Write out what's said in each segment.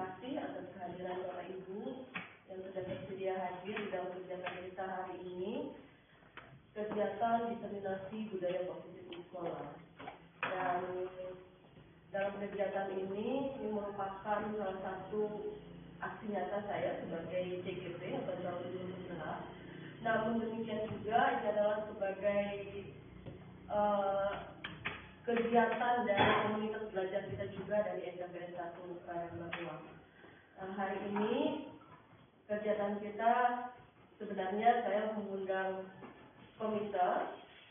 kasih atas kehadiran Bapak Ibu yang sudah bersedia hadir di dalam kegiatan kita hari ini, kegiatan diseminasi budaya positif di sekolah. Dan dalam kegiatan ini merupakan salah satu aksi nyata saya sebagai CGP atau calon guru penggerak. Namun demikian juga ini adalah sebagai kegiatan dari komunitas belajar kita juga dari SKPN 1 Karangbatua. Hari ini kegiatan kita sebenarnya saya mengundang komite,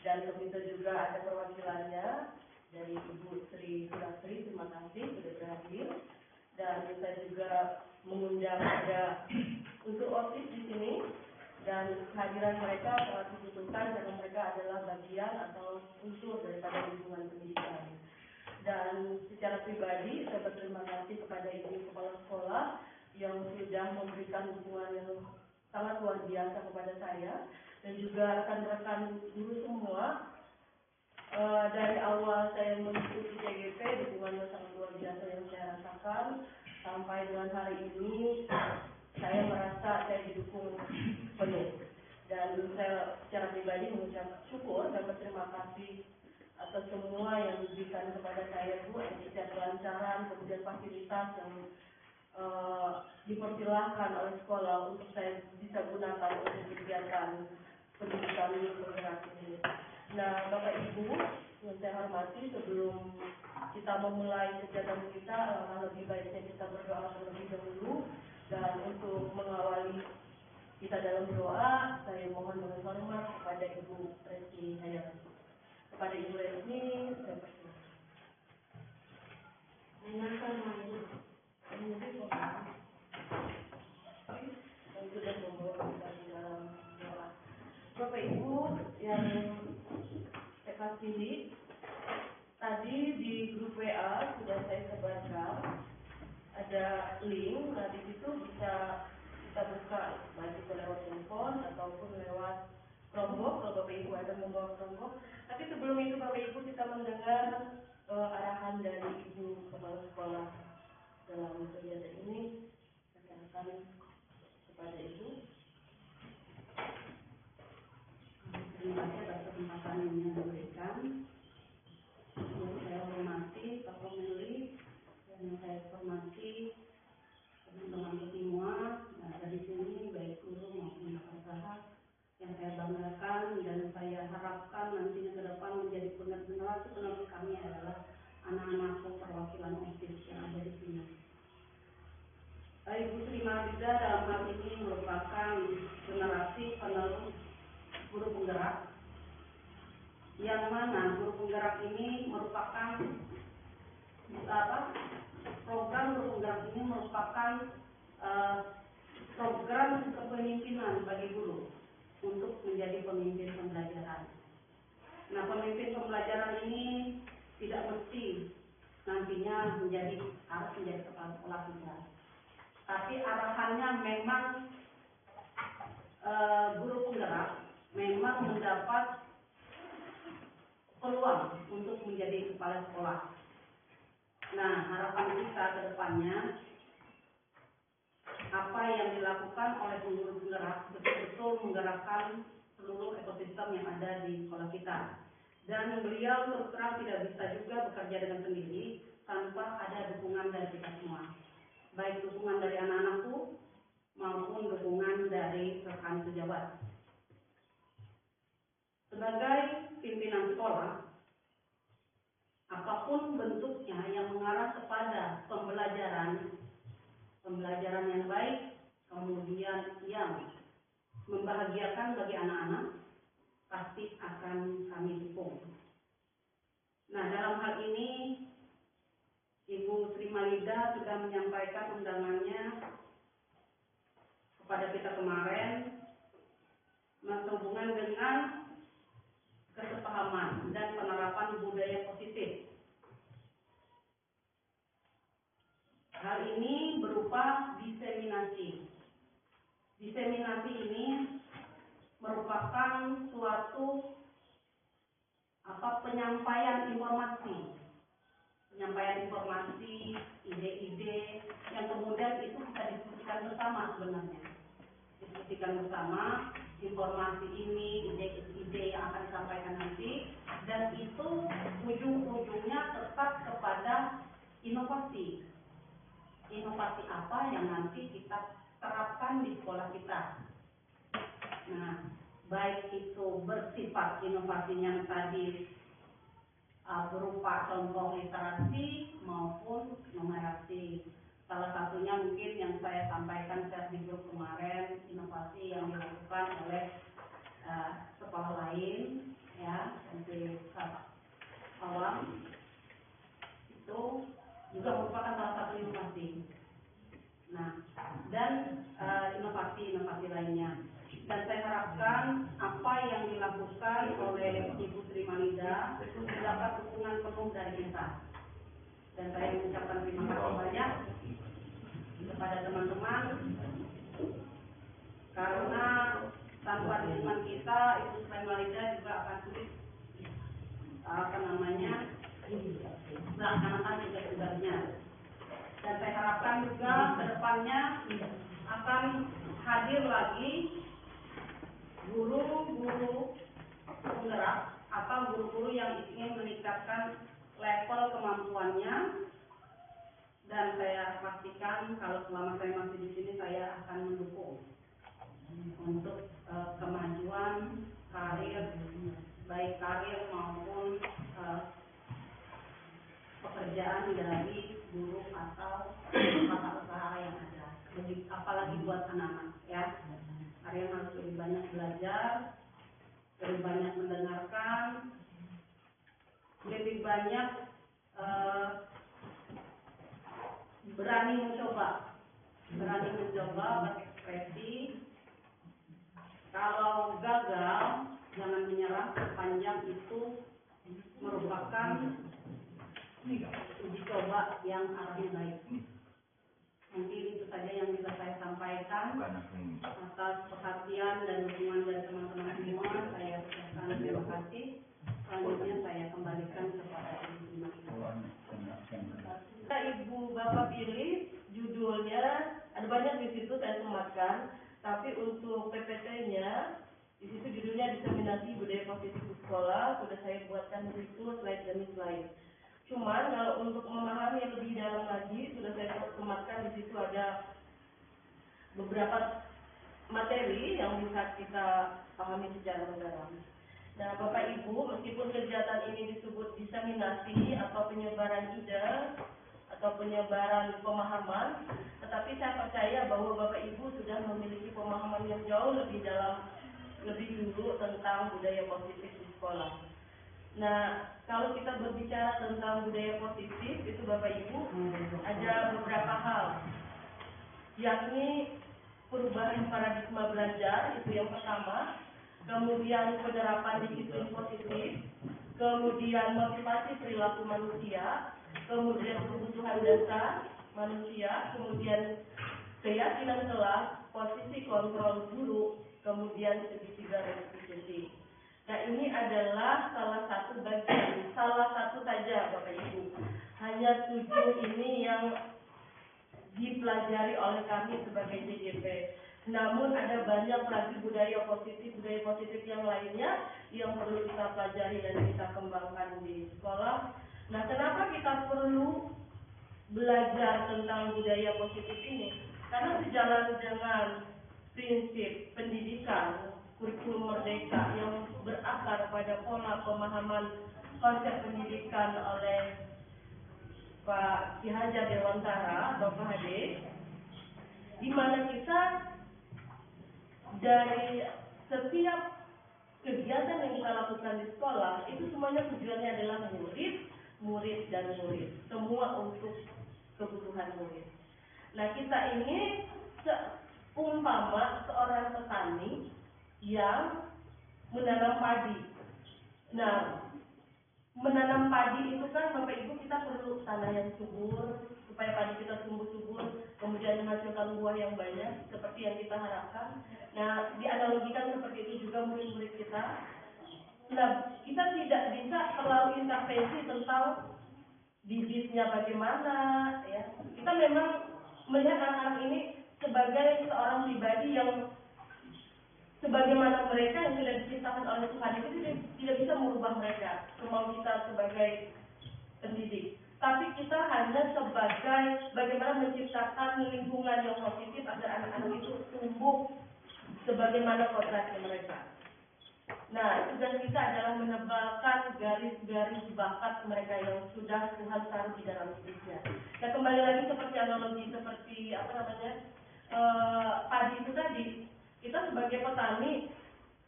dan komite juga ada perwakilannya dari Ibu Sri Surasri, terima kasih sudah berhadir. Dan saya juga mengundang ada unsur OSIS di sini, dan kehadiran mereka sangat dibutuhkan karena mereka adalah bagian atau unsur daripada lingkungan pendidikan. Dan secara pribadi saya berterima kasih kepada Ibu Kepala Sekolah yang sudah memberikan dukungan yang sangat luar biasa kepada saya, dan juga rekan-rekan guru semua. Dari awal saya mengikuti CGP, dukungannya sangat luar biasa yang saya rasakan. Sampai dengan hari ini saya merasa saya didukung penuh, dan saya secara pribadi mengucap syukur dan berterima kasih atas semua yang diberikan kepada saya, Bu, setiap kelancaran, kemudian fasilitas yang dipersilahkan oleh sekolah untuk saya bisa gunakan untuk kegiatan pendidikan penggerak ini. Nah, Bapak Ibu yang saya hormati, sebelum kita memulai kegiatan kita, alangkah lebih baiknya kita berdoa terlebih dahulu. Dan untuk mengawali kita dalam doa, saya mohon dengan hormat kepada Ibu Resni Hayati. Kepada Ibu Resni, saya persilakan. Yang sudah membawa kita di dalam doa. Bapak Ibu yang saya kasih, tadi di grup WA sudah saya sebarkan ada link. Nah, di situ bisa kita buka baik itu lewat telepon ataupun lewat Chromebook kalau Bapak Ibu ada membawa Chromebook. Tapi sebelum itu Bapak Ibu kita mendengar arahan dari Ibu Kepala Sekolah dalam kegiatan ini. Saya akan kepada Ibu. Terima kasih atas kesempatan yang diberikan. Yang saya hormati Pak Pemilih, yang saya hormati teman-teman semua yang ada di sini, baik guru maupun peserta, yang saya banggakan dan saya harapkan nantinya ke depan menjadi generasi penerus kami adalah anak-anakku perwakilan OSIS yang ada di sini. Ibu Sri Marida dalam hal ini merupakan generasi penerus guru penggerak, yang mana guru penggerak ini merupakan program guru penggerak ini merupakan program kepemimpinan bagi guru untuk menjadi pemimpin pembelajaran. Nah, pemimpin pembelajaran ini tidak mesti nantinya harus menjadi kepala sekolah juga, tapi arahannya memang guru penggerak memang mendapat peluang untuk menjadi kepala sekolah. Nah, harapan kita ke depannya, apa yang dilakukan oleh guru penggerak betul-betul menggerakkan seluruh ekosistem yang ada di sekolah kita. Dan beliau terus terang tidak bisa juga bekerja dengan sendiri tanpa ada dukungan dari kita semua. Baik dukungan dari anak-anakku maupun dukungan dari rekan sejawat. Sebagai pimpinan sekolah, apapun bentuknya yang mengarah kepada pembelajaran yang baik, kemudian yang membahagiakan bagi anak-anak, pasti akan kami dukung. Nah, dalam hal ini Ibu Sri Marida sudah menyampaikan undangannya kepada kita kemarin sehubungan dengan kesepahaman dan penerapan budaya positif. Hal ini berupa diseminasi. Diseminasi ini merupakan suatu penyampaian informasi penyampaian informasi, ide-ide yang kemudian itu bisa diskusikan bersama sebenarnya. Diskusikan bersama informasi ini, ide-ide yang akan disampaikan nanti, dan itu ujung-ujungnya tetap kepada inovasi. Inovasi apa yang nanti kita terapkan di sekolah kita. Nah, baik itu bersifat inovasinya tadi berupa contoh literasi maupun numerasi. Salah satunya mungkin yang saya sampaikan di grup kemarin, inovasi yang dilakukan oleh sekolah lain, ya, seperti awam, itu juga merupakan salah satu inovasi. Nah, dan inovasi-inovasi lainnya. Dan saya harapkan apa yang dilakukan oleh Ibu Sri Manida mendapat dukungan penuh dari kita. Dan saya mengucapkan terima kasih banyak kepada teman-teman, karena tanpa dukungan kita, Ibu Sri Manida juga akan sulit melaksanakan tugas-tugasnya. Dan saya harapkan juga ke depannya akan hadir lagi guru-guru penggerak atau guru-guru yang ingin meningkatkan level kemampuannya, dan saya pastikan kalau selama saya masih di sini saya akan mendukung untuk kemajuan karir, baik karir maupun pekerjaan dari guru atau tata usaha yang ada. Apalagi buat anak-anak, ya. Kalian harus lebih banyak belajar, lebih banyak mendengarkan, lebih banyak berani mencoba berekspresi. Kalau gagal, jangan menyerah, sepanjang itu merupakan uji coba yang artinya baik. Mungkin itu saja yang bisa saya sampaikan. Atas perhatian dan dukungan dari teman-teman semua, saya ucapkan terima kasih. Selanjutnya saya kembalikan kepada Ibu. Ibu Bapak pilih judulnya, ada banyak di situ saya sematkan, tapi untuk PPT-nya di situ judulnya diseminasi budaya positif di sekolah, sudah saya buatkan di situ slide demi slide. Cuman kalau untuk memahami lebih dalam lagi, sudah saya sematkan di situ ada beberapa materi yang bisa kita pahami secara mendalam. Nah, Bapak Ibu, meskipun kegiatan ini disebut diseminasi atau penyebaran ide atau penyebaran pemahaman, tetapi saya percaya bahwa Bapak Ibu sudah memiliki pemahaman yang jauh lebih dalam, lebih dulu tentang budaya positif di sekolah. Nah, kalau kita berbicara tentang budaya positif, itu Bapak Ibu, ada beberapa hal, yakni perubahan paradigma belajar, itu yang pertama, kemudian penerapan disiplin positif, kemudian motivasi perilaku manusia, kemudian kebutuhan dasar manusia, kemudian keyakinan kelas, posisi kontrol guru, kemudian segitiga restitusi. Nah, ini adalah salah satu bagian, salah satu saja Bapak Ibu. Hanya 7 ini yang dipelajari oleh kami sebagai JJP. Namun ada banyak lagi budaya positif yang lainnya yang perlu kita pelajari dan kita kembangkan di sekolah. Nah, kenapa kita perlu belajar tentang budaya positif ini? Karena sejalan dengan prinsip pendidikan kurikulum merdeka yang berakar pada pola pemahaman konsep pendidikan oleh Pak Ki Hajar Dewantara atau Pak Hade, di mana kita dari setiap kegiatan yang kita lakukan di sekolah itu semuanya tujuannya adalah murid dan murid, semua untuk kebutuhan murid. Nah, kita ini seumpama seorang petani yang menanam padi. Nah, menanam padi itu kan Bapak Ibu kita perlu tanah yang subur supaya padi kita tumbuh subur, kemudian menghasilkan buah yang banyak seperti yang kita harapkan. Nah, dianalogikan seperti itu juga murid-murid kita. Nah, kita tidak bisa terlalu intervensi tentang didiknya bagaimana, ya. Kita memang melihat anak-anak ini sebagai seorang pribadi yang sebagaimana mereka yang sudah diciptakan oleh Tuhan itu tidak bisa merubah mereka, kemauan kita sebagai pendidik. Tapi kita hanya sebagai bagaimana menciptakan lingkungan yang positif agar anak-anak itu tumbuh sebagaimana kodratnya mereka. Nah, tugas kita adalah menebalkan garis-garis bakat mereka yang sudah Tuhan taruh di dalam hidupnya. Nah, kembali lagi seperti analogi seperti padi itu tadi, kita sebagai petani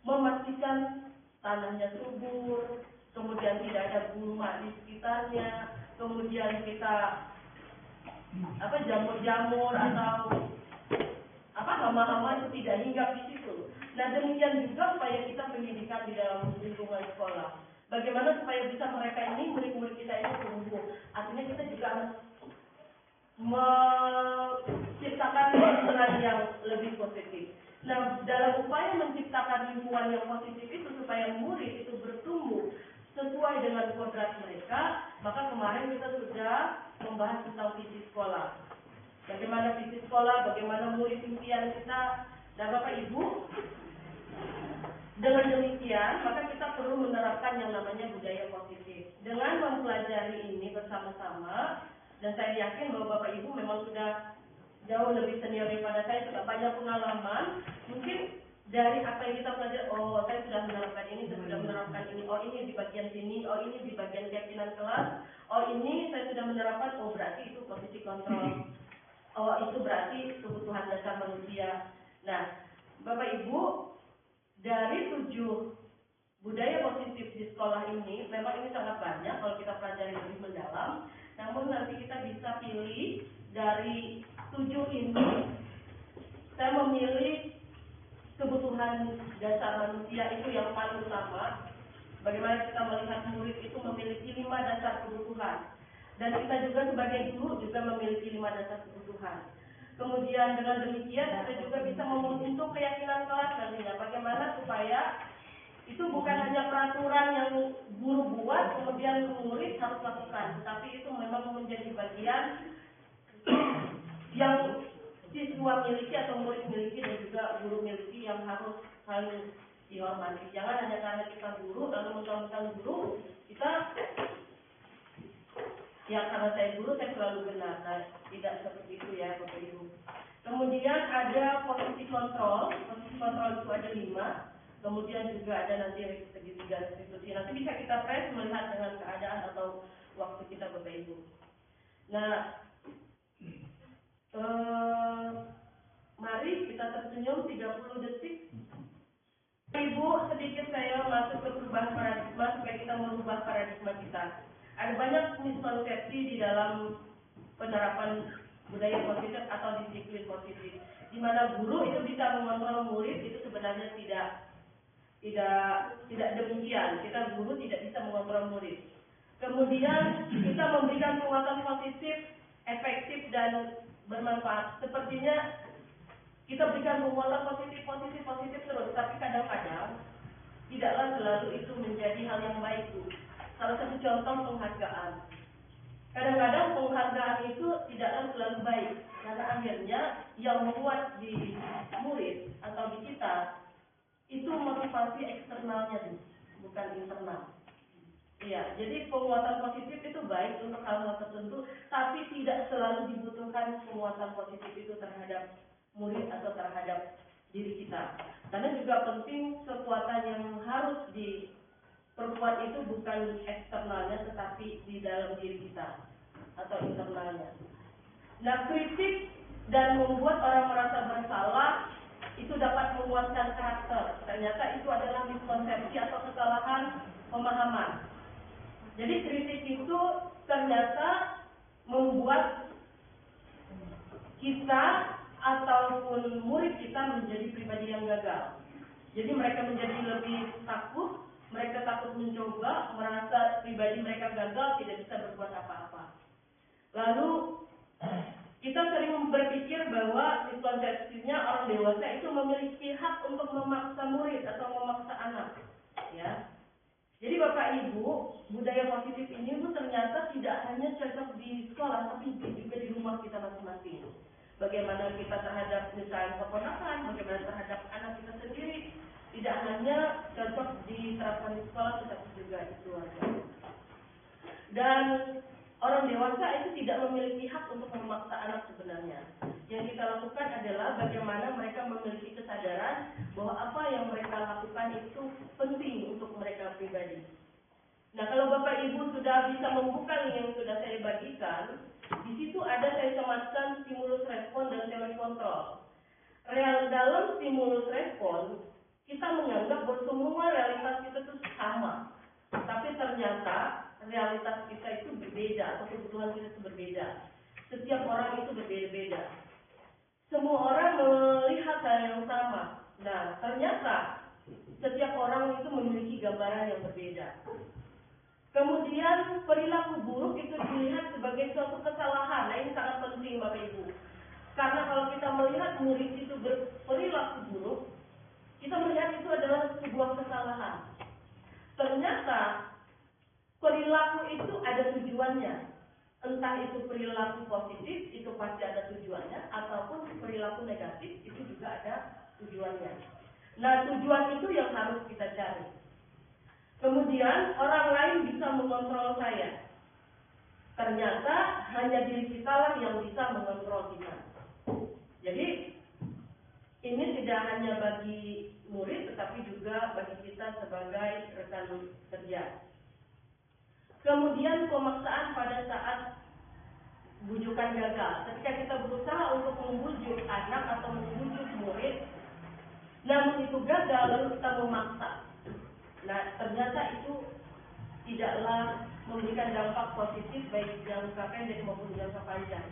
memastikan tanahnya subur, kemudian tidak ada gulma di sekitarnya, kemudian kita jamur-jamur atau hama-hama itu tidak hinggap di situ. Nah, demikian juga supaya kita pendidikan di dalam lingkungan sekolah. Bagaimana supaya bisa mereka ini, murid-murid kita ini tumbuh. Artinya kita juga harus menciptakan lingkungan yang lebih positif. Nah, dalam upaya menciptakan lingkungan yang positif itu supaya murid itu bertumbuh sesuai dengan kodrat mereka, maka kemarin kita sudah membahas tentang visi sekolah. Bagaimana visi sekolah, bagaimana murid impian kita. Nah, Bapak Ibu, dengan demikian maka kita perlu menerapkan yang namanya budaya positif. Dengan mempelajari ini bersama-sama, dan saya yakin bahwa Bapak Ibu memang sudah jauh lebih senior daripada saya, sudah banyak pengalaman. Mungkin dari apa yang kita pelajari, oh saya sudah menerapkan ini, saya sudah menerapkan ini, oh ini di bagian sini, oh ini di bagian keyakinan kelas, oh ini saya sudah menerapkan, oh berarti itu posisi kontrol, oh itu berarti kebutuhan dasar manusia. Nah, Bapak Ibu, dari 7 budaya positif di sekolah ini, memang ini sangat banyak kalau kita pelajari lebih mendalam. Namun nanti kita bisa pilih dari 7 ini. Saya memilih kebutuhan dasar manusia itu yang paling utama. Bagaimana kita melihat murid itu memiliki 5 dasar kebutuhan. Dan kita juga sebagai guru juga memiliki 5 dasar kebutuhan. Kemudian dengan demikian kita juga bisa membentuk keyakinan kelas nantinya. Bagaimana supaya itu bukan hanya peraturan yang guru buat kemudian murid harus lakukan, tetapi itu memang menjadi bagian yang siswa miliki atau murid miliki dan juga guru miliki yang harus saling dihormati. Jangan hanya karena kita guru lalu mentang-mentang guru kita ya karena saya guru saya selalu benar. Nah, tidak seperti itu ya Bapak Ibu. Kemudian ada posisi kontrol. Posisi kontrol itu ada 5. Kemudian juga ada nanti segitiga restitusi. Nanti bisa kita press melihat dengan keadaan atau waktu kita Bapak Ibu. Nah, mari kita tersenyum 30 detik. Ibu, sedikit saya masuk ke perubahan paradigma supaya kita merubah paradigma kita. Ada banyak miskonsepsi di dalam penerapan budaya positif atau disiplin positif, di mana guru itu bisa mengontrol murid, itu sebenarnya tidak demikian. Kita guru tidak bisa mengontrol murid. Kemudian kita memberikan penguatan positif, efektif dan bermanfaat. Sepertinya kita berikan penguatan positif terus, tapi kadang-kadang tidaklah selalu itu menjadi hal yang baik, Bu. Salah satu contoh penghargaan. Kadang-kadang penghargaan itu tidaklah selalu baik, karena akhirnya yang menguat di murid atau di kita itu motivasi eksternalnya, bukan internal. Iya, jadi penguatan positif itu baik untuk hal-hal tertentu, tapi tidak selalu dibutuhkan penguatan positif itu terhadap murid atau terhadap diri kita. Karena juga penting kekuatan yang harus diperkuat itu bukan eksternalnya, tetapi di dalam diri kita atau internalnya. Nah, kritik dan membuat orang merasa bersalah itu dapat menguatkan karakter. Ternyata itu adalah miskonsepsi atau kesalahan pemahaman. Jadi kritik itu ternyata membuat kita ataupun murid kita menjadi pribadi yang gagal. Jadi mereka menjadi lebih takut, mereka takut mencoba, merasa pribadi mereka gagal, tidak bisa berbuat apa-apa. Lalu kita sering berpikir bahwa miskonsepsinya orang dewasa itu memiliki hak untuk memaksa murid atau memaksa anak, ya. Jadi Bapak Ibu, budaya positif ini pun ternyata tidak hanya cocok di sekolah, tapi juga di rumah kita masing-masing. Bagaimana kita terhadap misalnya keponakan, bagaimana terhadap anak kita sendiri, tidak hanya cocok diterapkan di sekolah, tetapi juga di keluarga. Dan orang dewasa itu tidak memiliki hak untuk memaksa anak sebenarnya. Yang kita lakukan adalah bagaimana mereka memiliki kesadaran bahwa apa yang mereka lakukan itu penting untuk mereka pribadi. Nah, kalau Bapak Ibu sudah bisa membuka link yang sudah saya bagikan, di situ ada saya sematkan stimulus respon dan challenge control. Dalam stimulus respon, kita menganggap bahwa semua realitas kita itu sama. Tapi ternyata realitas kita itu berbeda, atau kebutuhan kita itu berbeda. Setiap orang itu berbeda-beda. Semua orang melihat hal yang sama. Nah, ternyata setiap orang itu memiliki gambaran yang berbeda. Kemudian perilaku buruk itu dilihat sebagai suatu kesalahan. Nah, ini sangat penting Bapak Ibu. Karena kalau kita melihat murid itu berperilaku buruk, kita melihat itu adalah sebuah kesalahan. Ternyata perilaku itu ada tujuannya. Entah itu perilaku positif, itu pasti ada tujuannya, ataupun perilaku negatif, itu juga ada tujuannya. Nah, tujuan itu yang harus kita cari. Kemudian, orang lain bisa mengontrol saya. Ternyata, hanya diri kita lah yang bisa mengontrol kita. Jadi, ini tidak hanya bagi murid, tetapi juga bagi kita sebagai rekan kerja. Kemudian pemaksaan pada saat bujukan gagal. Ketika kita berusaha untuk membujuk anak atau membujuk murid, namun itu gagal, lalu kita memaksa. Nah, ternyata itu tidaklah memberikan dampak positif baik jangka pendek maupun jangka panjang.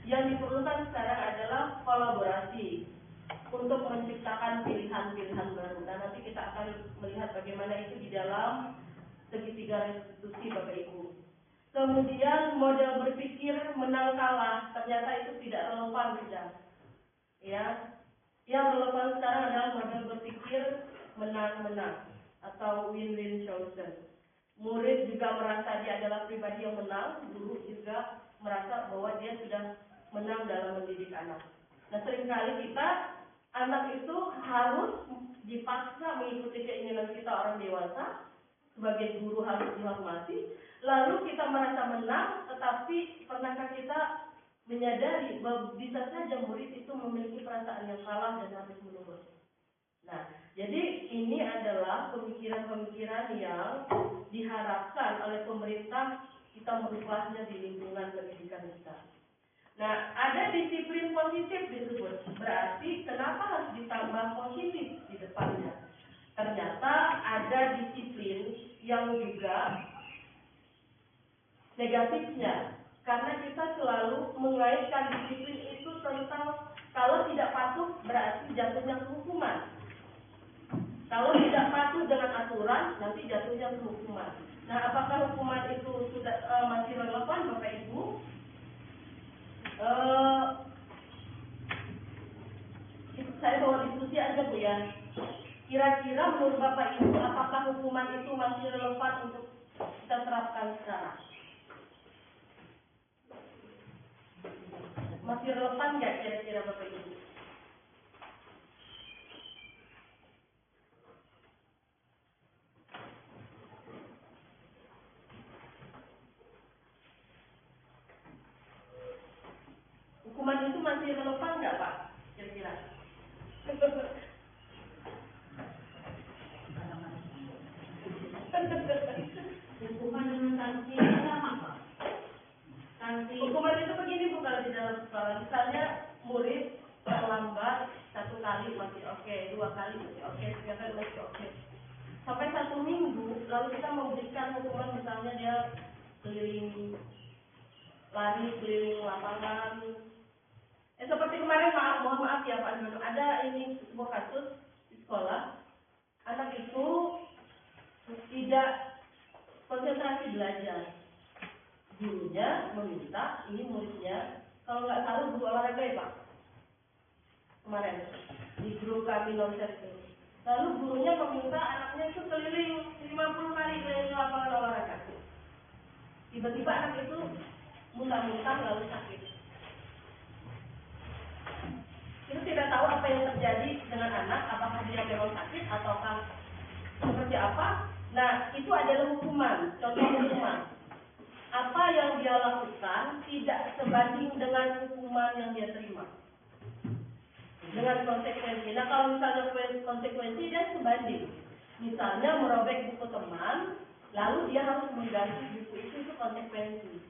Yang diperlukan sekarang adalah kolaborasi untuk menciptakan pilihan-pilihan baru. Dan nanti kita akan melihat bagaimana itu di dalam segitiga restitusi Bapak Ibu. Kemudian model berpikir menang kalah, ternyata itu tidak relevan sudah. Ya, yang relevan sekarang adalah model berpikir menang-menang atau win-win chosen. Murid juga merasa dia adalah pribadi yang menang, guru juga merasa bahwa dia sudah menang dalam mendidik anak. Nah, seringkali kita anak itu harus dipaksa mengikuti keinginan kita orang dewasa. Sebagai guru harus dihormati, lalu kita merasa menang, tetapi pernahkah kita menyadari bahwa bisa saja murid itu memiliki perasaan yang salah dan harus menurut. Nah, jadi ini adalah pemikiran-pemikiran yang diharapkan oleh pemerintah kita merubahnya di lingkungan pendidikan kita. Nah, ada disiplin positif disebut, berarti kenapa harus ditambah positif di depannya? Ternyata ada disiplin yang juga negatifnya, karena kita selalu mengaitkan disiplin itu tentang kalau tidak patuh berarti jatuhnya ke hukuman. Kalau tidak patuh dengan aturan nanti jatuhnya ke hukuman. Nah, apakah hukuman itu sudah masih relevan Bapak Ibu? Saya bawa diskusi aja Bu ya. Kira-kira menurut Bapak Ibu, apakah hukuman itu masih relevan untuk kita terapkan sekarang? Masih relevan nggak kira-kira Bapak Ibu? Hukuman itu masih relevan nggak Pak? Kira-kira? Hukuman dengan sanksi sama Pak. Sanksi. Hukuman itu begini Bu, kalau di dalam sekolah, misalnya murid terlambat 1 kali masih oke, 2 kali masih oke, 3 kali masih oke. Sampai 1 minggu, lalu kita memberikan hukuman, misalnya dia keliling lari keliling lapangan. Seperti kemarin, mohon maaf ya Pak Nyono, ada ini sebuah kasus di sekolah, anak itu tidak konsentrasi belajar. Gurunya meminta ini muridnya, kalau nggak salah guru olahraga ya Pak, kemarin di grup kami nonset ini, Lalu gurunya meminta anaknya itu keliling 50 kali keliling lapangan olahraga. Tiba-tiba anak itu muntah-muntah lalu sakit. Itu tidak tahu apa yang terjadi dengan anak, apakah dia memang sakit ataukah seperti apa. Nah, itu adalah hukuman, contoh hukuman. Apa yang dia lakukan tidak sebanding dengan hukuman yang dia terima, dengan konsekuensi. Nah, kalau misalnya konsekuensi dia sebanding. Misalnya merobek buku teman, lalu dia harus mengganti buku itu konsekuensi.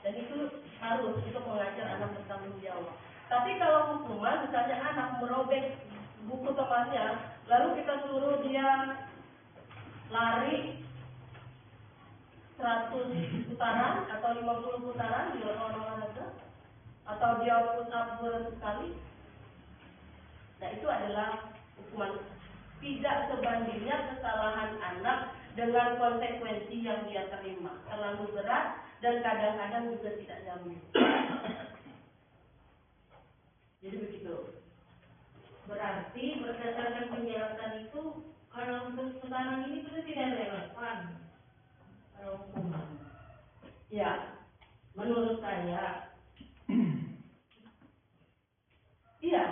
Dan itu harus untuk mengajar anak bertanggung jawab. Tapi kalau hukuman, misalnya anak merobek buku temannya, lalu kita suruh dia lari 100 putaran atau 50 putaran di lapangan olahraga, atau dia push up 200 kali. Nah, itu adalah hukuman. Tidak sebandingnya kesalahan anak dengan konsekuensi yang dia terima. Terlalu berat dan kadang-kadang juga tidak nyambung. Jadi begitu. Berarti berdasarkan penjelasan itu, kalau untuk sekarang ini sudah tidak relevan kalau hukuman. Ya, Menurut saya, iya.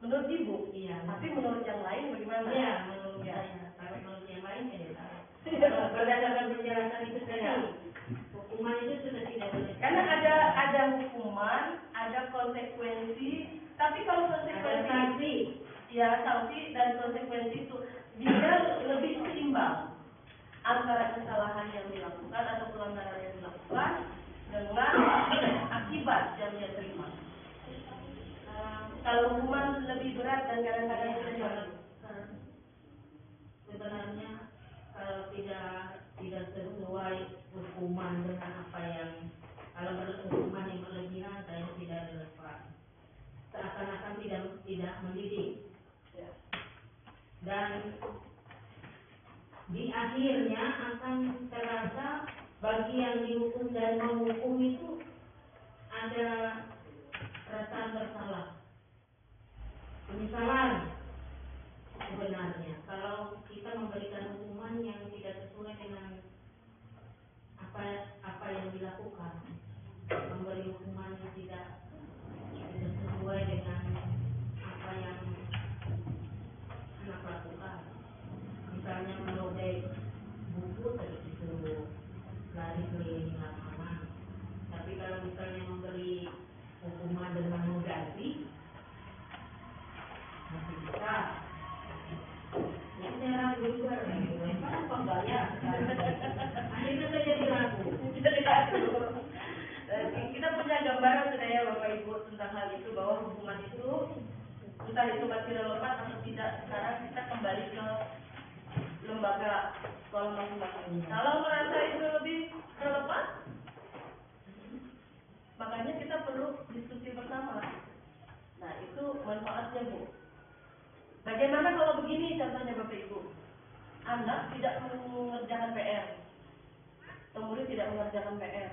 Menurut ibu, iya. tapi menurut yang lain bagaimana? Iya, menurut Ya. saya. Kalau menurut yang lain saya tidak tahu. Kalau berdasarkan penjelasan itu tadi, hukuman itu sudah tidak relevan. Karena ada hukuman, ada konsekuensi, tapi kalau Ada konsekuensi, sanksi. ya sanksi dan konsekuensi itu dia lebih seimbang antara kesalahan yang dilakukan atau pelanggaran yang dilakukan dengan akibat yang dia terima. Kalau hukuman lebih berat dan kadang-kadang tidak nyambung. Sebenarnya kalau tidak sesuai hukuman dengan apa yang, kalau hukuman yang berlebihan saya tidak relevan. Seakan-akan tidak mendidik. Ya. Dan di akhirnya akan terasa bagi yang dihukum dan menghukum itu ada perasaan bersalah, penyesalan. Sebenarnya kalau kita memberikan hukuman yang tidak sesuai dengan apa yang dilakukan, memberi hukuman yang tidak sesuai dengan apa yang anak lakukan, misalnya merobek buku terus disuruh lari keliling lapangan. Tapi kalau misalnya memberi hukuman dengan mengganti, masih bisa. Ini saya ragu juga, kenapa bayar? Akhirnya saya jadi ragu. Kita punya gambaran sudah ya Bapak Ibu tentang hal itu, bahwa hukuman itu entah itu masih relevan atau tidak. Sekarang kita kembali ke lembaga sekolah masing-masing. Kalau merasa itu lebih relevan, makanya kita perlu diskusi bersama. Nah, itu manfaatnya Bu. Bagaimana kalau begini contohnya Bapak Ibu? Anak tidak mengerjakan PR, murid tidak mengerjakan PR.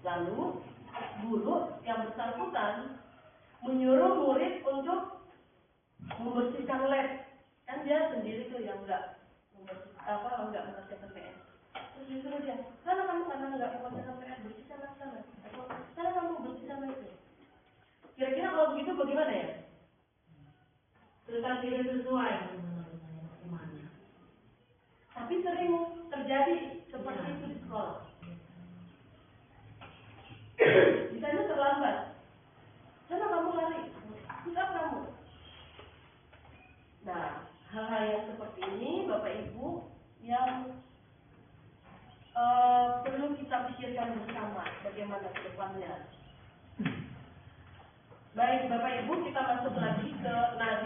Lalu guru yang bersangkutan menyuruh murid untuk membersihkan lab. Kan dia sendiri tuh yang enggak mengerjakan PR. Terus disuruh dia, karena kamu enggak mengerjakan PR, bersihkan sana. Atau karena kamu bersihkan itu. Kira-kira kalau begitu bagaimana ya? Tetap tidak sesuai menurut saya hukumannya. Tapi sering terjadi seperti itu di sekolah. Di sana terlambat. Sana kamu lari, sikap kamu. Nah, hal-hal yang seperti ini Bapak Ibu yang perlu kita pikirkan bersama bagaimana ke depannya. Baik Bapak Ibu, kita masuk lagi ke,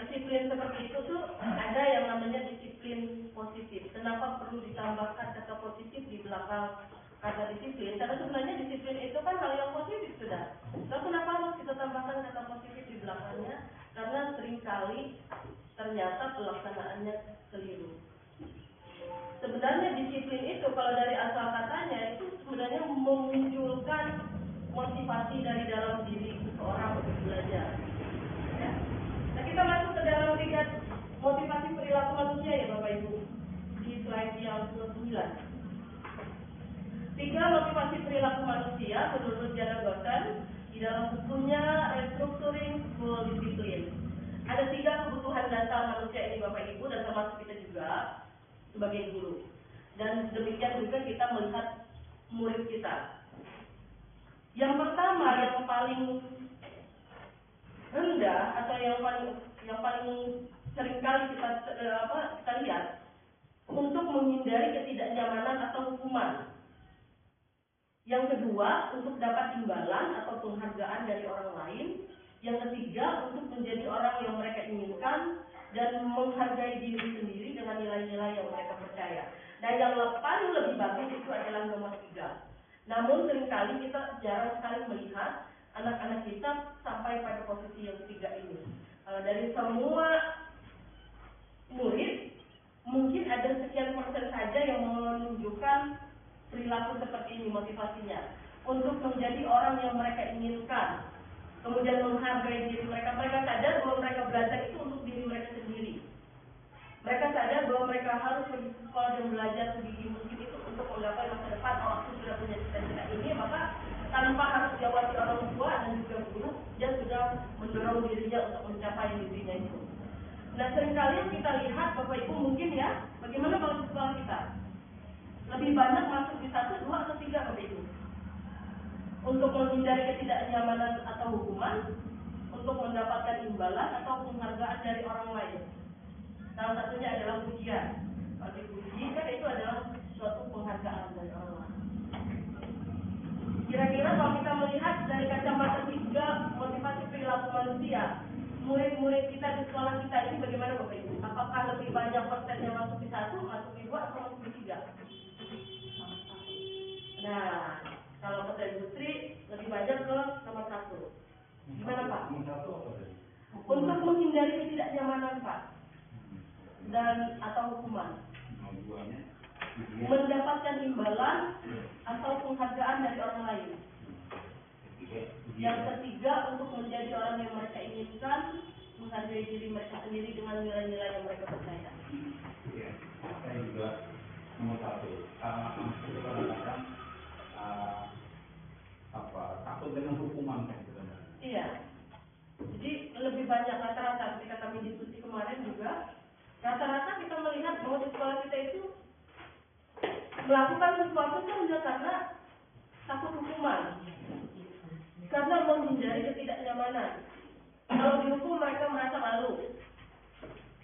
disiplin seperti itu tuh ada yang namanya disiplin positif. Kenapa perlu ditambahkan kata positif di belakang kata disiplin? Karena sebenarnya disiplin itu kan hal yang positif sudah. Lalu kenapa harus kita tambahkan kata positif di belakangnya? Karena seringkali ternyata pelaksanaannya keliru. Sebenarnya disiplin itu kalau dari asal katanya itu sebenarnya memunculkan motivasi dari dalam diri seseorang untuk belajar. Ya. Nah, kita masuk ke dalam tiga motivasi Tiga motivasi perilaku manusia menurut Janet Gotten di dalam bukunya Restructuring School Discipline. Ada 3 kebutuhan dasar manusia ini Bapak Ibu, dan termasuk kita juga sebagai guru. Dan demikian juga kita melihat murid kita. Yang pertama, yang paling rendah atau yang paling seringkali kita lihat, untuk menghindari ketidaknyamanan atau hukuman. Yang kedua, untuk dapat imbalan atau penghargaan dari orang lain. Yang ketiga, untuk menjadi orang yang mereka inginkan dan menghargai diri sendiri dengan nilai-nilai yang mereka percaya. Dan yang paling lebih bagus itu adalah nomor 3. Namun seringkali kita jarang sekali melihat anak-anak kita sampai pada posisi yang 3 ini. Dari semua murid, mungkin ada sekian persen saja yang menunjukkan perilaku seperti ini motivasinya. Untuk menjadi orang yang mereka inginkan, kemudian menghargai diri mereka. Mereka sadar bahwa mereka belajar itu untuk diri mereka sendiri. Mereka sadar bahwa mereka harus pergi ke sekolah dan belajar segigi mungkin itu untuk menggapai masa depan. Oh, aku sudah punya cita-cita ini, maka tanpa harus diawasi orang tua dan juga guru, dia sudah mendorong dirinya untuk mencapai mimpinya itu. Nah, seringkali yang kita lihat Bapak Ibu mungkin ya, bagaimana kalau di sekolah kita? Lebih banyak masuk di 1, 2, atau 3 Bapak Ibu. Untuk menghindari ketidaknyamanan atau hukuman, untuk mendapatkan imbalan atau penghargaan dari orang lain. Salah satunya adalah pujian. Kalau dipuji kan itu adalah suatu penghargaan dari orang lain. Kira-kira kalau kita melihat dari kacamata 3 motivasi perilaku manusia, murid-murid kita di sekolah kita ini bagaimana Bapak Ibu? Apakah lebih banyak persennya masuk di 1, masuk di 2, atau masuk di 3? Nah, kalau kata Ibu Sri lebih banyak ke nomor 1. Gimana Pak? Untuk menghindari ketidaknyamanan Pak, dan atau hukuman, mendapatkan imbalan atau penghargaan dari orang lain. Yang ketiga, untuk menjadi orang yang mereka inginkan, menghargai diri mereka sendiri dengan nilai-nilai yang mereka percaya. Saya juga nomor 1. Itu kadang-kadang takut dengan hukuman kan sebenarnya. Iya. Jadi lebih banyak rata-rata ketika kami diskusi kemarin juga, rata-rata kita melihat bahwa di sekolah kita itu melakukan sesuatu itu hanya karena takut hukuman, karena menghindari ketidaknyamanan. Kalau dihukum mereka merasa malu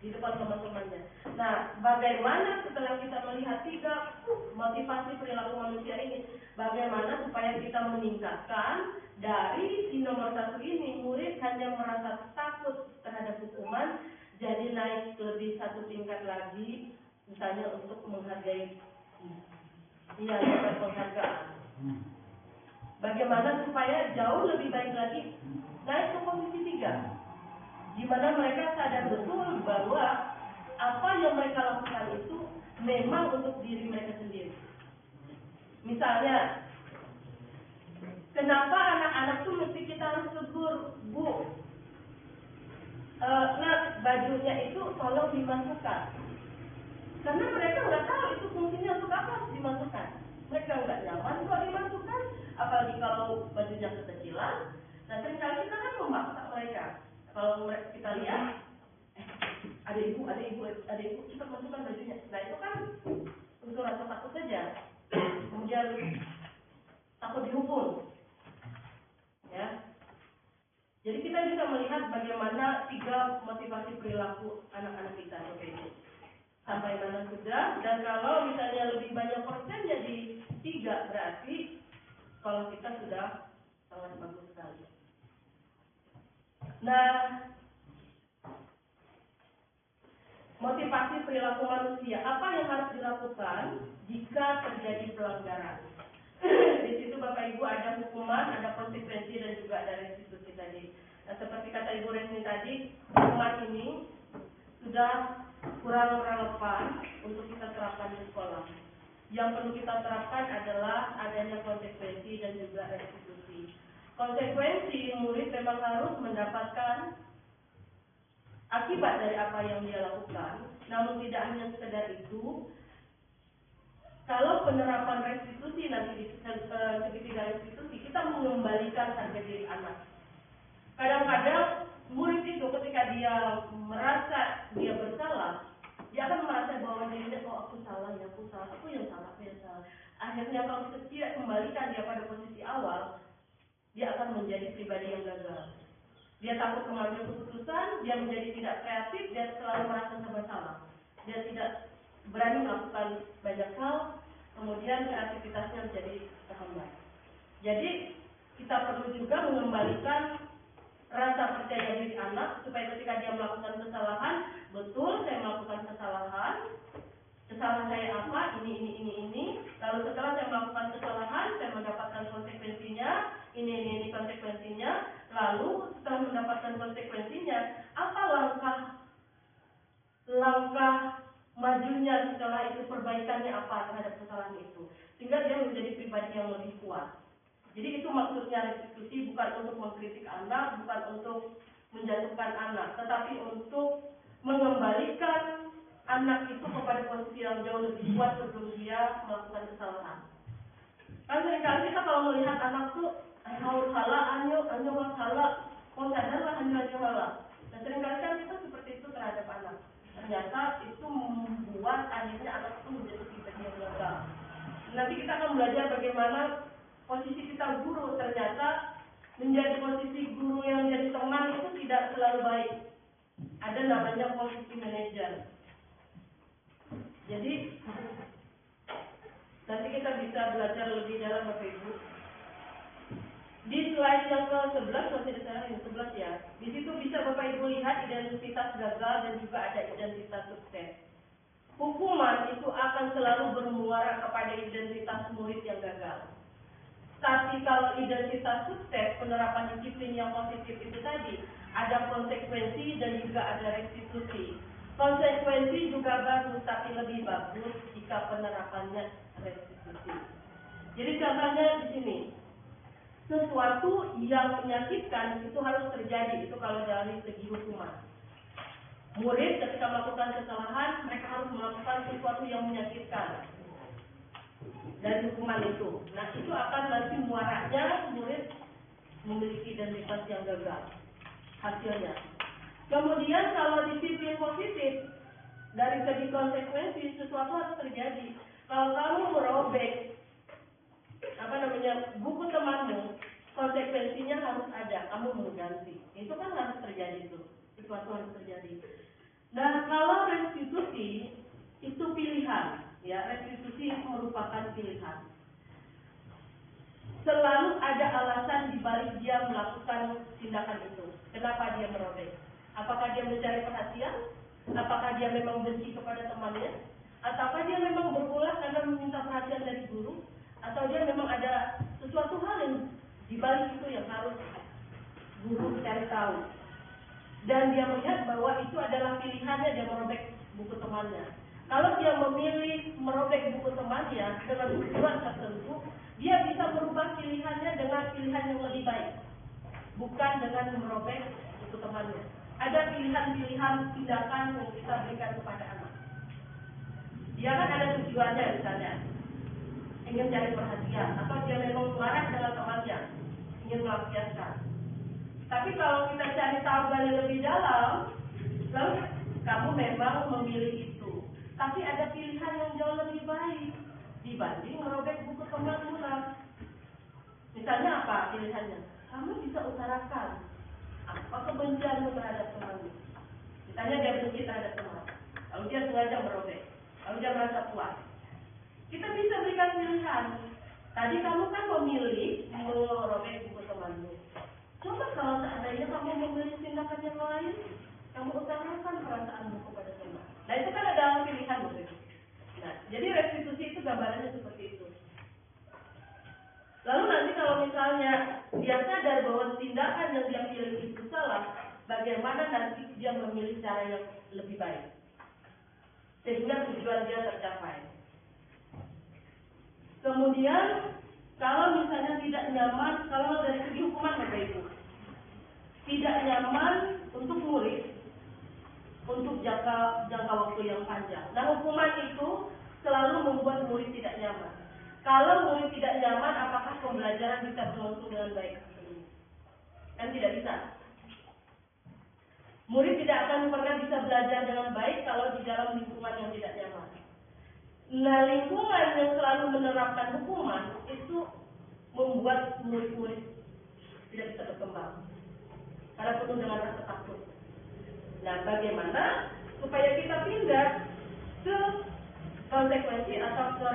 di depan teman-temannya. Nah, bagaimana setelah kita melihat 3 motivasi perilaku manusia ini, bagaimana supaya kita meningkatkan dari di nomor 1 ini, murid hanya merasa takut terhadap hukuman, jadi naik lebih 1 tingkat lagi, misalnya untuk menghargai penghargaan. Bagaimana supaya jauh lebih baik lagi naik ke posisi 3, di mana mereka sadar betul bahwa apa yang mereka lakukan itu memang untuk diri mereka sendiri. Misalnya, kenapa anak-anak tuh mesti kita harus tegur, Bu? Nah, bajunya itu tolong dimasukkan. Karena mereka nggak tahu itu fungsinya untuk apa harus dimasukkan. Mereka nggak nyaman kalau dimasukkan, apalagi kalau bajunya kekecilan. Nah, seringkali kita kan memaksa mereka. Kalau kita lihat, ada ibu, cepat masukkan bajunya. Nah, itu kan unsur rasa takut saja. Kemudian takut dihukum, ya. Jadi kita bisa melihat bagaimana 3 motivasi perilaku anak-anak kita seperti itu. Sampai mana sudah, dan kalau misalnya lebih banyak persen jadi 3, berarti kalau kita sudah sangat bagus sekali. Nah, motivasi perilaku manusia, apa yang harus dilakukan jika terjadi pelanggaran? Di situ Bapak Ibu ada hukuman, ada konsekuensi, dan juga ada restitusi tadi. Nah, seperti kata Ibu Resmi tadi, hukuman ini sudah kurang relevan untuk kita terapkan di sekolah. Yang perlu kita terapkan adalah adanya konsekuensi dan juga restitusi. Konsekuensi, murid memang harus mendapatkan akibat dari apa yang dia lakukan. Namun tidak hanya sekedar itu, kalau penerapan restitusi nanti segitiga restitusi, kita mengembalikan harga diri anak. Kadang-kadang murid itu ketika dia merasa dia bersalah, dia akan merasa bahwa dirinya, oh aku salah, aku yang salah. Akhirnya kalau kita tidak kembalikan dia pada posisi awal, dia akan menjadi pribadi yang gagal. Dia takut mengambil keputusan, dia menjadi tidak kreatif, dia selalu merasa bersalah. Dia tidak berani melakukan banyak hal, kemudian kreativitasnya menjadi terhambat. Jadi kita perlu juga mengembalikan rasa percaya diri anak supaya ketika dia melakukan kesalahan, betul saya melakukan kesalahan saya apa, ini. Lalu setelah saya melakukan kesalahan, saya mendapatkan konsekuensinya, ini konsekuensinya. Lalu setelah mendapatkan konsekuensinya, apa langkah majunya setelah itu, perbaikannya apa terhadap kesalahan itu, sehingga dia menjadi pribadi yang lebih kuat. Jadi itu maksudnya restitusi, bukan untuk mengkritik anak, bukan untuk menjatuhkan anak, tetapi untuk mengembalikan anak itu kepada posisi yang jauh lebih kuat sebelum dia melakukan kesalahan. Kan seringkali kita kalau melihat anak tuh harus salah, anyo salah, mau sadarlah anyo salah. Dan seringkali kan kita seperti itu terhadap anak. Ternyata itu membuat akhirnya anak itu menjadi pribadi yang gagal. Nanti kita akan belajar bagaimana posisi kita guru, ternyata menjadi posisi guru yang jadi teman itu tidak selalu baik. Ada namanya posisi manajer. Jadi nanti kita bisa belajar lebih dalam Bapak Ibu. Di slide yang ke-11, masih di sana yang 11 ya. Di situ bisa Bapak Ibu lihat identitas gagal dan juga ada identitas sukses. Hukuman itu akan selalu bermuara kepada identitas murid yang gagal. Tapi kalau identitas sukses, penerapan disiplin yang positif itu tadi, ada konsekuensi dan juga ada restitusi. Konsekuensi juga bagus, tapi lebih bagus jika penerapannya restitusi. Jadi contohnya di sini, sesuatu yang menyakitkan itu harus terjadi, itu kalau dari segi hukuman. Murid ketika melakukan kesalahan, mereka harus melakukan sesuatu yang menyakitkan dari hukuman itu. Nah, itu akan nanti muaranya murid memiliki identitas yang gagal hasilnya. Kemudian kalau disiplin positif, dari segi konsekuensi sesuatu harus terjadi. Kalau kamu merobek buku temanmu, konsekuensinya harus ada, kamu mengganti. Itu kan harus terjadi itu, sesuatu harus terjadi. Nah, kalau restitusi itu pilihan, ya, restitusi itu merupakan pilihan. Selalu ada alasan dibalik dia melakukan tindakan itu. Kenapa dia merobek? Apakah dia mencari perhatian? Apakah dia memang benci kepada temannya? Ataukah dia memang berulah karena meminta perhatian dari guru? Atau dia memang ada sesuatu hal yang dibalik itu yang harus guru cari tahu? Dan dia melihat bahwa itu adalah pilihannya, dia merobek buku temannya. Kalau dia memilih merobek buku temannya dengan tujuan tertentu, dia bisa merubah pilihannya dengan pilihan yang lebih baik, bukan dengan merobek buku temannya. Ada pilihan-pilihan tindakan yang kita berikan kepada anak. Dia kan ada tujuannya, misalnya ingin cari perhatian, atau dia memang marah dengan temannya, ingin melampiaskan. Tapi kalau kita cari tahu dari lebih dalam, lalu kamu memang memilih itu, tapi ada pilihan yang jauh lebih baik dibanding merobek buku temanmu. Misalnya apa pilihannya? Kamu bisa utarakan apa kebencianmu terhadap temanmu. Misalnya dia benci terhadap teman, lalu dia sengaja merobek, lalu dia merasa puas. Kita bisa berikan pilihan. Tadi kamu kan memilih merobek buku temanmu. Coba kalau seandainya kamu memilih tindakan yang lain, kamu utarakan perasaanmu kepada teman. Nah, itu kan adalah pilihan, betul. Nah, jadi restitusi itu gambarannya seperti itu. Lalu nanti kalau misalnya dia sadar bahwa tindakan yang dia pilih itu salah, bagaimana nanti dia memilih cara yang lebih baik sehingga tujuan dia tercapai. Kemudian kalau misalnya tidak nyaman, kalau dari segi hukuman Bapak Ibu, tidak nyaman untuk murid untuk jangka waktu yang panjang. Nah, hukuman itu selalu membuat murid tidak nyaman. Kalau murid tidak nyaman, apakah pembelajaran bisa berlangsung dengan baik? Kan tidak bisa. Murid tidak akan pernah bisa belajar dengan baik kalau di dalam lingkungan yang tidak nyaman. Nah, lingkungan yang selalu menerapkan hukuman itu membuat murid-murid tidak bisa berkembang karena penuh dengan rasa takut. Nah, bagaimana supaya kita pindah ke konsekuensi atau ke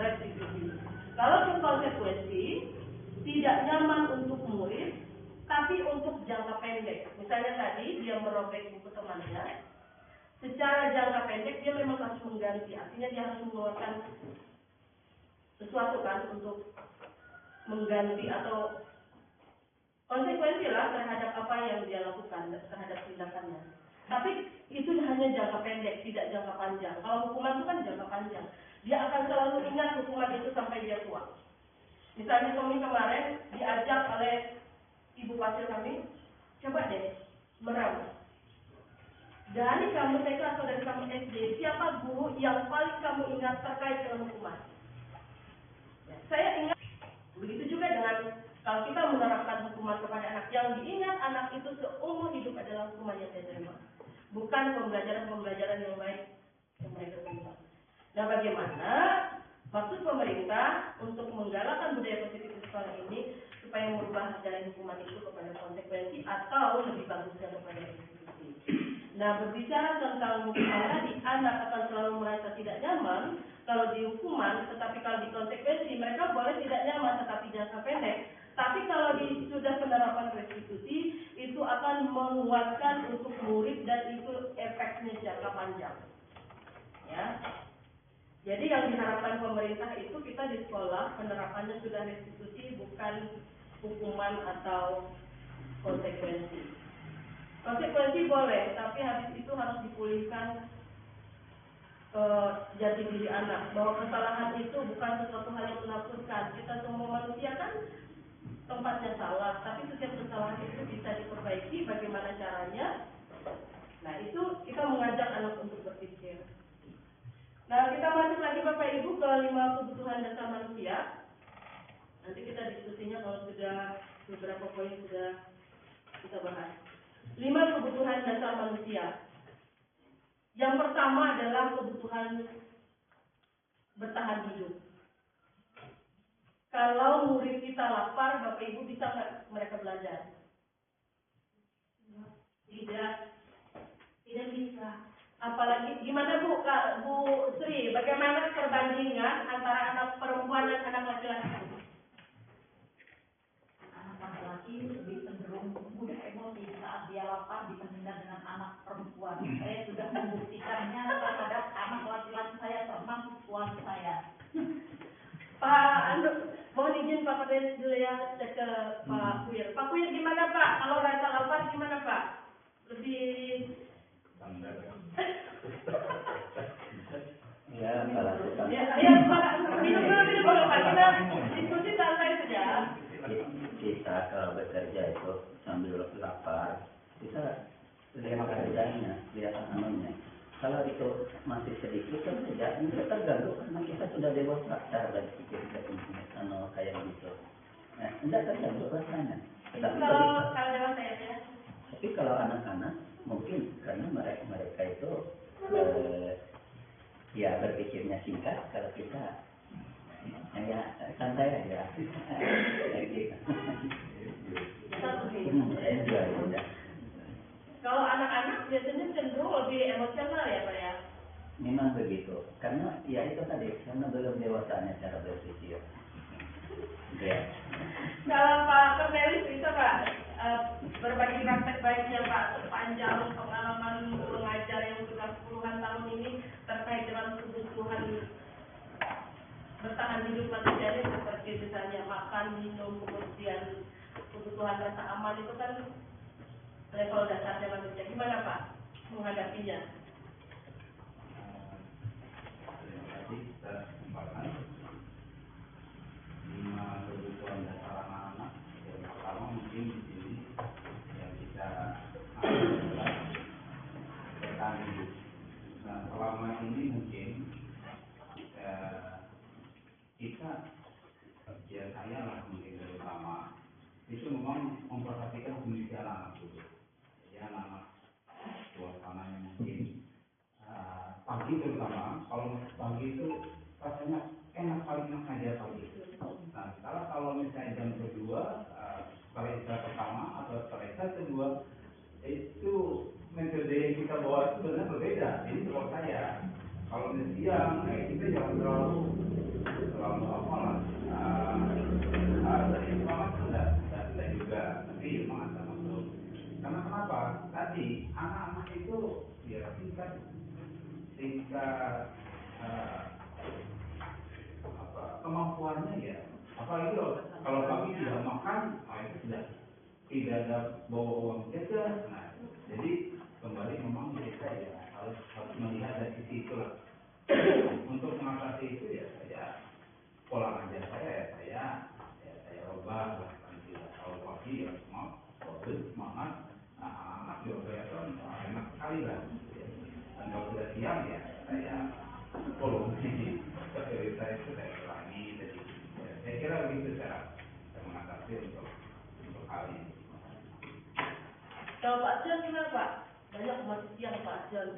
restitusi? Kalau ke konsekuensi, tidak nyaman untuk murid, tapi untuk jangka pendek. Misalnya tadi dia merobek buku temannya, secara jangka pendek dia memang harus mengganti, artinya dia harus mengeluarkan sesuatu kan untuk mengganti atau konsekuensi lah terhadap apa yang dia lakukan terhadap tindakannya. Tapi itu hanya jangka pendek, tidak jangka panjang. Kalau hukuman itu kan jangka panjang. Dia akan selalu ingat hukuman itu sampai dia tua. Misalnya kami kemarin diajak oleh ibu pasir kami, coba deh merem. Dari kamu TK atau dari kamu SD, siapa guru yang paling kamu ingat terkait dengan hukuman? Ya, saya ingat. Begitu juga dengan kalau kita menerapkan hukuman kepada anak, yang diingat anak itu seumur hidup adalah hukuman yang dia terima, bukan pembelajaran-pembelajaran yang baik yang mereka terima. Nah, bagaimana maksud pemerintah untuk menggalakkan budaya positif di sekolah ini supaya merubah dari hukuman itu kepada konsekuensi atau lebih bagusnya kepada restitusi. Nah, berbicara tentang hukuman tadi, anak akan selalu merasa tidak nyaman kalau di hukuman, tetapi kalau di konsekuensi mereka boleh tidak nyaman tetapi jangka pendek. Tapi kalau sudah penerapan restitusi, itu akan menguatkan untuk murid dan itu efeknya jangka panjang. Ya. Jadi yang diharapkan pemerintah itu kita di sekolah penerapannya sudah restitusi, bukan hukuman atau konsekuensi. Konsekuensi boleh, tapi habis itu harus dipulihkan jati diri anak, bahwa kesalahan itu bukan sesuatu hal yang menakutkan. Kita semua manusia kan tempatnya salah, tapi setiap kesalahan itu bisa diperbaiki. Bagaimana caranya? Nah, itu kita mengajak anak untuk berpikir. Nah, kita masuk lagi Bapak Ibu ke 5 kebutuhan dasar manusia. Nanti kita diskusinya kalau sudah beberapa poin sudah kita bahas. 5 kebutuhan dasar manusia. Yang pertama adalah kebutuhan bertahan hidup. Kalau murid kita lapar, Bapak Ibu bisa nggak mereka belajar? Tidak bisa. Apalagi gimana Bu Sri? Bagaimana perbandingan antara anak perempuan dan anak laki-laki? Anak laki-laki lebih cenderung mudah emosi saat dia lapar dibandingkan dengan anak perempuan. Saya sudah membuktikannya terhadap anak laki-laki saya termasuk suami saya. Pak mohon izin Pak Kades dulu ya, cek ke Pak Kuir. Pak Kuir gimana Pak? Kalau rasa lapar gimana Pak? Lebih ya, kalau kita minum dulu Pak. Kita diskusi santai saja. kita kalau bekerja itu sambil lapar, kita lihat kerjanya, lihat anunya. Kalau itu masih sedikit kan tidak terganggu karena kita sudah dewasa cara berpikir kita kayak gitu. Nah, tidak terganggu rasanya. Kalau dewasa ya. Tapi kalau anak-anak mungkin karena mereka itu ya berpikirnya singkat, kalau kita ya santai aja. Kalau anak-anak biasanya cenderung lebih emosional ya Pak ya? Memang begitu, karena ya itu tadi, karena belum dewasanya cara berpikir. Ya. Kalau Pak Cornelis bisa Pak berbagi praktek baiknya Pak sepanjang pengalaman mengajar yang sudah puluhan tahun ini terkait dengan kebutuhan bertahan hidup manusia ini seperti misalnya makan, minum, kemudian kebutuhan rasa aman itu kan level dasarnya manusia. Gimana Pak menghadapinya? Terima kasih atas kesempatan. 5 kebutuhan dasar anak-anak. Yang pertama mungkin di sini yang kita adalah bertahan hidup. Nah, selama ini mungkin ya saya lah mungkin terutama itu memang memperhatikan kondisi anak dulu. Ya anak suasananya mungkin pagi terutama, kalau pagi itu rasanya enak paling enak aja pagi. Nah sekarang kalau misalnya jam kedua, setelah istirahat pertama atau setelah istirahat kedua, itu metode yang kita bawa itu benar berbeda. Jadi kalau saya, kalau siang, kita jangan terlalu apa lah. Tadi semangat tidak juga, tapi memang ada masuk. Karena kenapa? Tadi anak-anak itu ya tingkat kemampuannya ya. Apalagi kalau pagi tidak makan, itu sudah tidak ada bawa uang jajan. Nah, jadi kembali memang kita ya harus melihat dari sisi itulah. Untuk mengatasi itu ya saya pola ajar saya ubah lah. Kalau pagi ya semangat, anak juga kelihatan enak sekali lah. Dan kalau sudah siang ya saya follow sisi saya itu saya ulangi. Jadi saya kira begitu cara mengatasi untuk hal ini. Kalau Pak John gimana Pak? Banyak umat siang Pak John.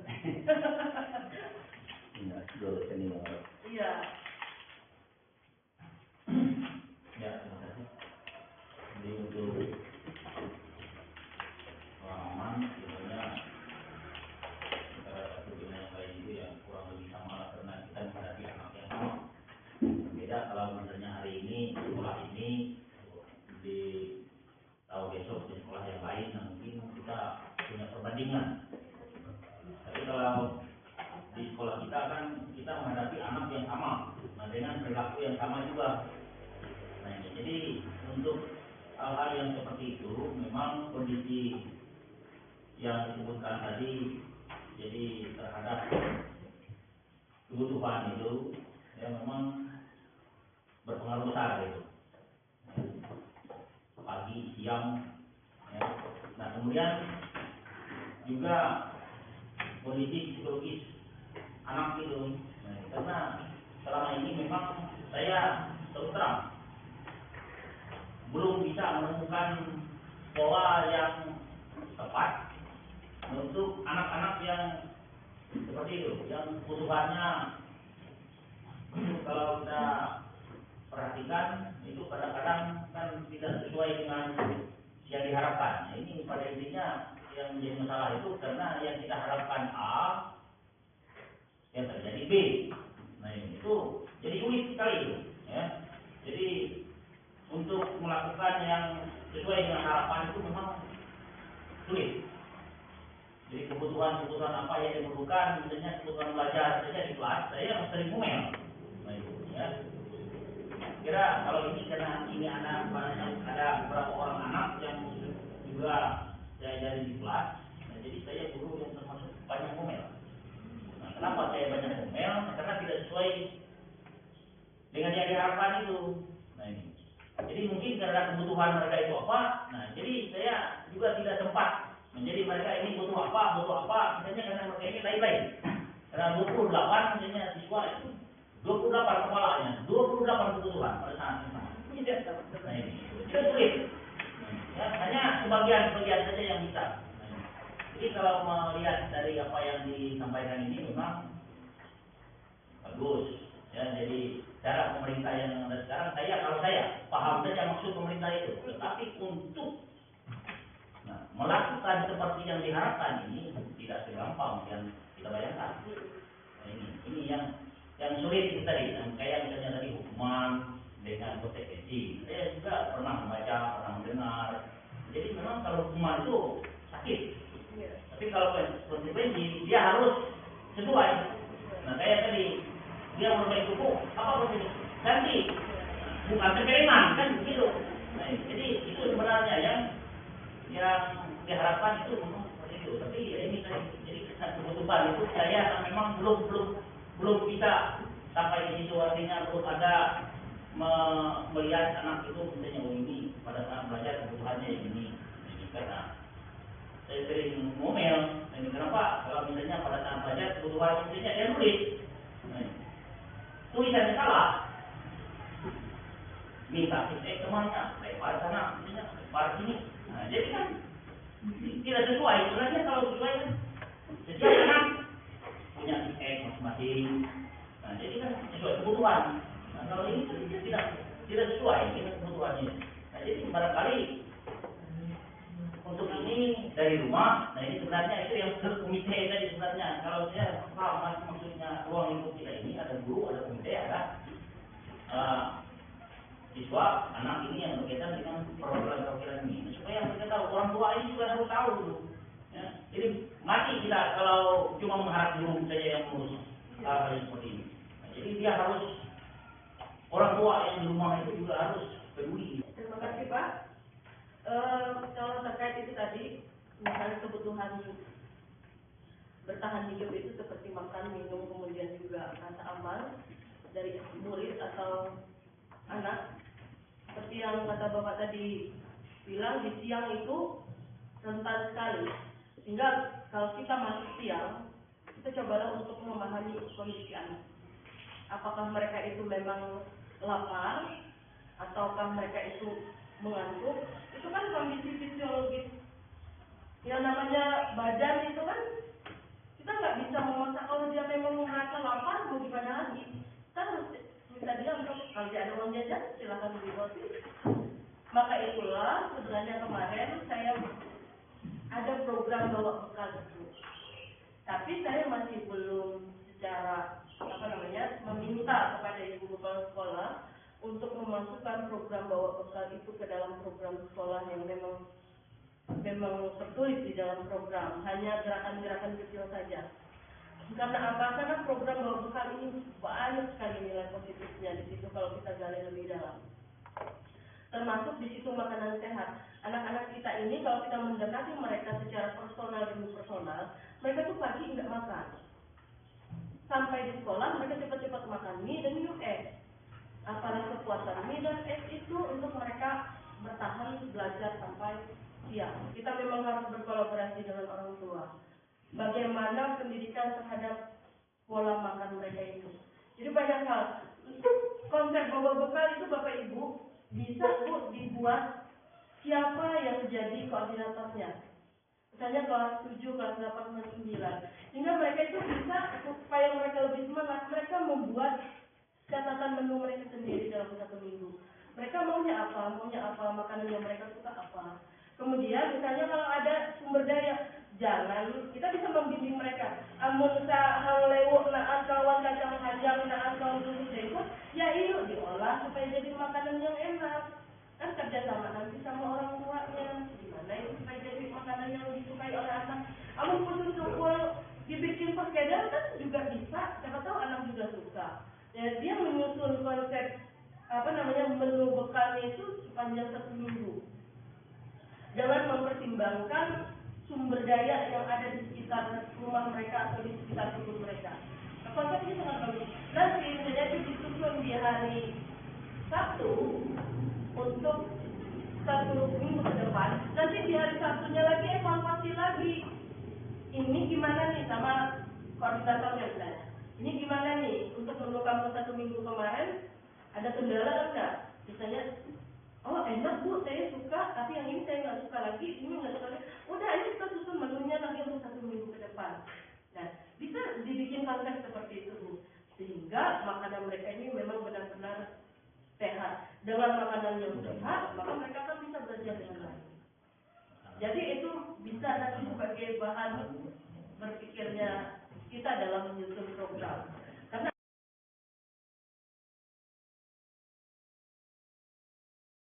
Iya, dulu senior. Iya. Ya, terima kasih. Jadi untuk pengalaman sebenarnya satu dengan yang lain itu yang kurang lebih sama lah, karena kita menghadapi anak yang sama. Beda kalau misalnya hari ini sekolah ini di tahu besok di sekolah yang lain, nah mungkin kita punya perbandingan. Tapi kalau di sekolah kita kan kita menghadapi anak yang sama, nah dengan perilaku yang sama juga. Nah ini jadi untuk hal-hal yang seperti itu memang kondisi yang disebutkan tadi, jadi terhadap kebutuhan itu ya memang berpengaruh besar itu. Pagi, siang, ya. Nah kemudian juga kondisi psikologis anak itu, nah, karena selama ini memang saya terus terang belum bisa menemukan pola yang tepat untuk anak-anak yang seperti itu, yang kebutuhannya kalau kita perhatikan itu kadang-kadang kan tidak sesuai dengan yang diharapkan. Nah, ini pada intinya yang menjadi masalah itu karena yang kita harapkan A, yang terjadi B. Nah itu jadi sulit sekali itu. Ya. Jadi untuk melakukan yang sesuai dengan harapan itu memang sulit. Jadi kebutuhan apa yang diperlukan, misalnya kebutuhan belajar saja di kelas, saya sering ngomel. Nah itu ya. Kira kalau ini karena ini ada beberapa orang anak yang juga saya ajari di kelas, nah, jadi saya guru yang termasuk banyak ngomel. Nah, kenapa saya banyak ngomel? Karena tidak sesuai dengan yang diharapkan itu. Nah ini. Jadi mungkin karena kebutuhan mereka itu apa, nah jadi saya juga tidak sempat menjadi mereka ini butuh apa, misalnya karena mereka ini lain-lain. Karena 28 misalnya siswa itu 28 kepalanya, 28 kebutuhan pada saat yang sama. Nah ini, itu sulit. Ya, hanya sebagian saja yang bisa. Nah, jadi kalau melihat dari apa yang disampaikan ini memang bagus. Ya, jadi cara pemerintah yang ada sekarang, kalau saya paham saja maksud pemerintah itu, tetapi untuk melakukan seperti yang diharapkan ini tidak segampang yang kita bayangkan. Nah, ini yang sulit itu tadi, kayak misalnya tadi hukuman dengan konsekuensi. Saya juga pernah membaca, pernah mendengar. Jadi memang kalau hukuman itu sakit, tapi kalau konsekuensi dia harus sesuai. Nah kayak tadi dia merupakan hukum, apa konsekuensi? Ganti, bukan kekeringan kan begitu. Nah, jadi itu sebenarnya yang diharapkan itu memang seperti itu. Tapi ya ini jadi kebutuhan itu saya memang belum bisa sampai di situ, artinya belum ada melihat anak itu misalnya ini pada saat belajar kebutuhannya ini karena saya sering ngomel. Ini kenapa kalau misalnya pada saat belajar kebutuhan misalnya dia nulis tulisannya salah, minta temannya, lempar sana, lempar sini. Nah, jadi kan tidak sesuai. Sebenarnya kalau sesuai kan setiap anak punya masing-masing. Nah, jadi kan sesuai kebutuhan. Nah, kalau ini tidak sesuai dengan kebutuhannya. Nah, jadi barangkali untuk ini dari rumah. Nah, ini sebenarnya itu yang komite tadi sebenarnya. Kalau saya paham maksudnya ruang lingkup kita ini ada guru, ada komite, ada siswa, anak ini yang berkaitan dengan perwakilan ini. Supaya mereka tahu, orang tua ini juga harus tahu dulu. Ya. Jadi mati kita kalau cuma mengharap guru saja yang mengurus hal seperti ini. Nah, jadi dia harus, orang tua yang di rumah itu juga harus peduli. Terima kasih Pak. Kalau terkait itu tadi, misalnya kebutuhan bertahan hidup itu seperti makan, minum, kemudian juga rasa aman dari murid atau anak. Seperti yang kata Bapak tadi bilang, di siang itu rentan sekali. Sehingga kalau kita masuk siang, kita cobalah untuk memahami kondisi anak. Apakah mereka itu memang lapar, ataukah mereka itu mengantuk? Itu kan kondisi fisiologis. Yang namanya badan itu kan, kita nggak bisa memaksa. Kalau dia memang merasa lapar, mau gimana lagi? Kita harus minta dia untuk, kalau dia ada uang jajan, silakan beli roti. Maka itulah sebenarnya kemarin saya ada program bawa bekal itu. Tapi saya masih belum secara meminta kepada ibu kepala sekolah untuk memasukkan program bawa bekal itu ke dalam program sekolah yang memang tertulis di dalam program, hanya gerakan-gerakan kecil saja. Karena apa? Karena program bawa bekal ini banyak sekali nilai positifnya di situ kalau kita gali lebih dalam. Termasuk di situ makanan sehat. Anak-anak kita ini kalau kita mendekati mereka secara personal demi personal, mereka tuh pagi nggak makan. Sampai di sekolah mereka cepat-cepat makan mie dan minum es. Apalagi kekuatan mie dan es itu untuk mereka bertahan belajar sampai siang. Kita memang harus berkolaborasi dengan orang tua. Bagaimana pendidikan terhadap pola makan mereka itu. Jadi banyak hal. Konsep bawa bekal itu Bapak Ibu bisa Bu dibuat siapa yang jadi koordinatornya. Misalnya kelas 7, kelas 8, kelas 9. Sehingga mereka itu bisa, supaya mereka lebih semangat, mereka membuat catatan menu mereka sendiri dalam satu minggu. Mereka maunya apa, makanan yang mereka suka apa. Kemudian misalnya kalau ada sumber daya, jangan, kita bisa membimbing mereka. Amun hang lewuk naan kawan kacang panjang naan kawan dulu jengkot, ya iyo diolah supaya jadi makanan yang enak. Kan kerjasama nanti sama orang tuanya. Gimana itu supaya jadi makanan yang disukai oleh anak. Amun khusus sukul dibikin perkedel kan juga bisa. Siapa tahu anak juga suka. Ya, dia menyusun konsep menu bekalnya itu sepanjang 1 minggu. Jangan mempertimbangkan sumber daya yang ada di sekitar rumah mereka atau di sekitar kebun mereka. Nah, konsep ini sangat bagus. Nanti misalnya itu disusun di hari Sabtu untuk 1 minggu ke depan. Nanti di hari Sabtunya lagi evaluasi lagi. Ini gimana nih sama koordinatornya misalnya. Ini gimana nih untuk menu kamu 1 minggu kemarin ada kendala enggak? Misalnya, oh enak Bu, saya suka, tapi yang ini saya nggak suka lagi, ini nggak suka lagi. Udah, ayo kita susun menunya lagi untuk 1 minggu ke depan. Nah, bisa dibikin konsep seperti itu Bu, sehingga makanan mereka ini memang benar-benar sehat. Dengan makanan yang sehat, maka mereka akan bisa belajar dengan baik. Jadi itu bisa nanti sebagai bahan berpikirnya kita dalam menyusun program.